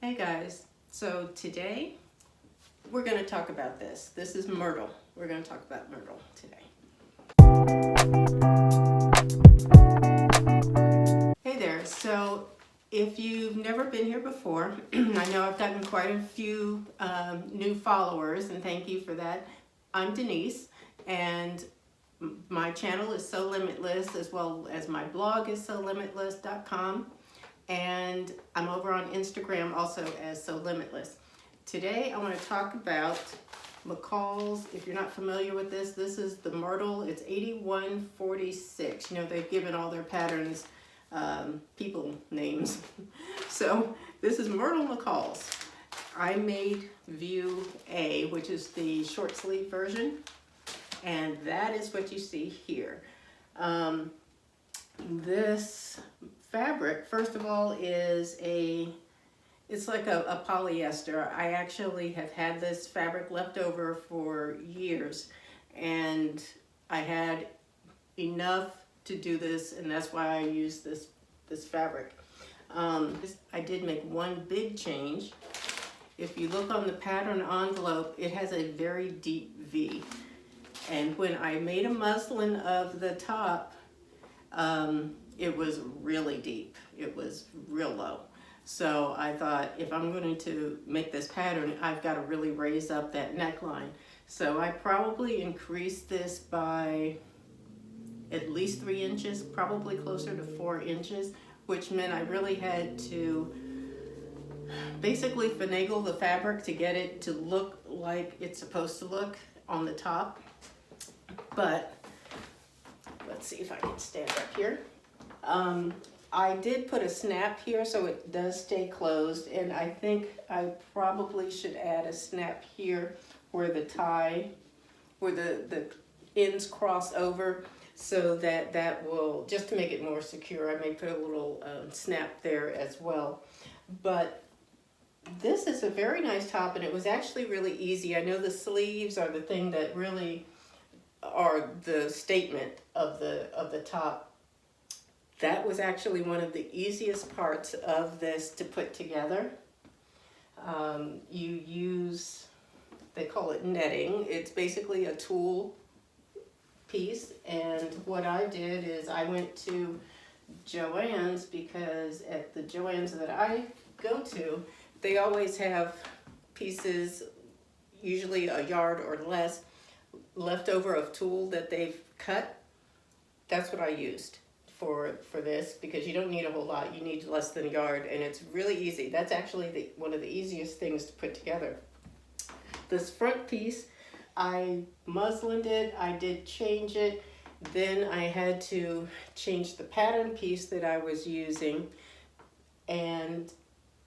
Hey guys, so today we're going to talk about this. This is myrtle. We're going to talk about myrtle today. Hey there, so if you've never been here before, I know I've gotten quite a few new followers, and thank you for that. I'm Denise, and my channel is Sewlimitless, as well as my blog is sewlimitless.com. And I'm over on Instagram also as Sewlimitless. Today I want to talk about McCall's. If you're not familiar with this, this is the myrtle. It's 8146. You know, they've given all their patterns people names. So this is Myrtle McCall's. I made view A, which is the short sleeve version. And that is what you see here. This fabric, first of all, is it's like a polyester. I actually have had this fabric left over for years, and I had enough to do this, and that's why I use this fabric. I did make one big change. If you look on the pattern envelope, it has a very deep V, and when I made a muslin of the top, it was really deep. It was real low. So I thought, if I'm going to make this pattern, I've got to really raise up that neckline. So I probably increased this by at least 3 inches, probably closer to 4 inches, which meant I really had to basically finagle the fabric to get it to look like it's supposed to look on the top. But let's see if I can stand up here. I did put a snap here so it does stay closed, and I think I probably should add a snap here where the tie, where the ends cross over, so that will, just to make it more secure, I may put a little snap there as well. But this is a very nice top, and it was actually really easy. I know the sleeves are the thing that really are the statement of the top. That was actually one of the easiest parts of this to put together. You use, they call it netting. It's basically a tulle piece, and what I did is I went to Joann's, because at the Joann's that I go to, they always have pieces, usually a yard or less, left over of tulle that they've cut. That's what I used for this, because you don't need a whole lot. You need less than a yard, and it's really easy. That's actually one of the easiest things to put together. This front piece, I muslined it. I did change it. Then I had to change the pattern piece that I was using, and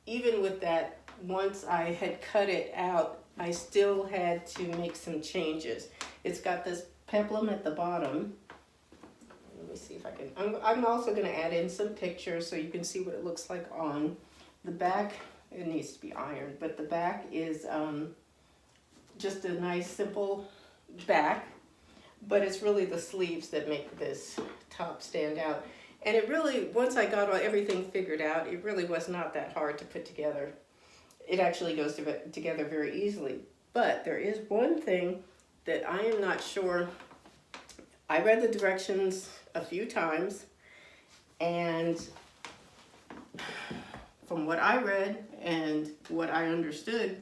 even with that, once I had cut it out, I still had to make some changes. It's got this peplum at the bottom. Let me see if I can, I'm also going to add in some pictures so you can see what it looks like on the back. It needs to be ironed, but the back is just a nice simple back, but it's really the sleeves that make this top stand out. And it really, once I got everything figured out, it really was not that hard to put together. It actually goes together very easily. But there is one thing that I am not sure. I read the directions a few times, and from what I read and what I understood,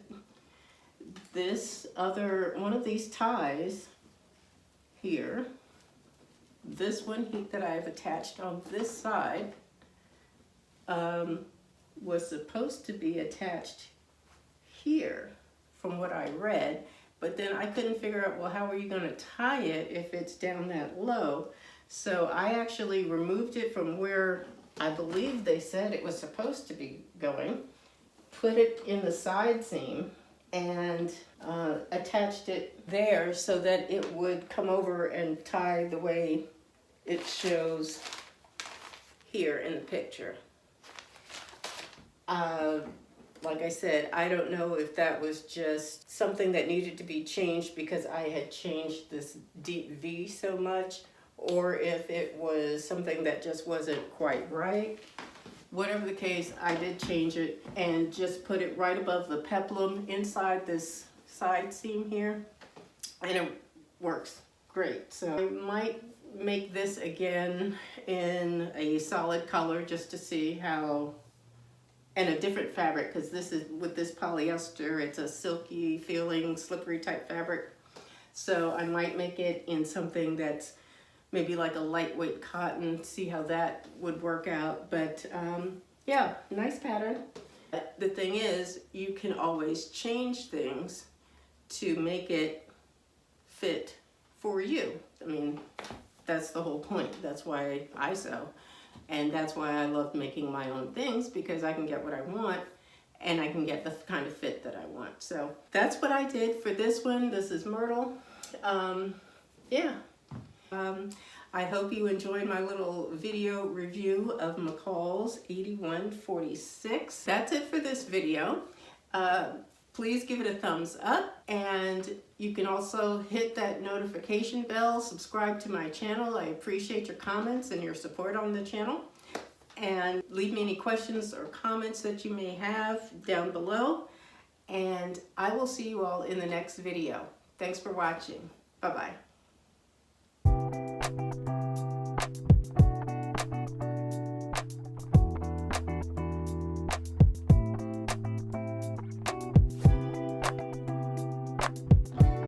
one of these ties here, this one that I've attached on this side, was supposed to be attached here from what I read, but then I couldn't figure out, well, how are you going to tie it if it's down that low? So I actually removed it from where I believe they said it was supposed to be going, put it in the side seam, and attached it there so that it would come over and tie the way it shows here in the picture. Like I said, I don't know if that was just something that needed to be changed because I had changed this deep V so much, or if it was something that just wasn't quite right. whatever the case, I did change it and just put it right above the peplum inside this side seam here, and it works great. So I might make this again in a solid color just to see how, and a different fabric, because this is, with this polyester, it's a silky feeling, slippery type fabric. So I might make it in something that's maybe like a lightweight cotton, see how that would work out. But yeah, nice pattern. The thing is, you can always change things to make it fit for you. I mean, that's the whole point. That's why I sew. And that's why I love making my own things, because I can get what I want and I can get the kind of fit that I want. So that's what I did for this one. This is Myrtle. Yeah. I hope you enjoyed my little video review of McCall's 8146. That's it for this video. Please give it a thumbs up, and you can also hit that notification bell, subscribe to my channel. I appreciate your comments and your support on the channel. And leave me any questions or comments that you may have down below. And I will see you all in the next video. Thanks for watching. Bye-bye.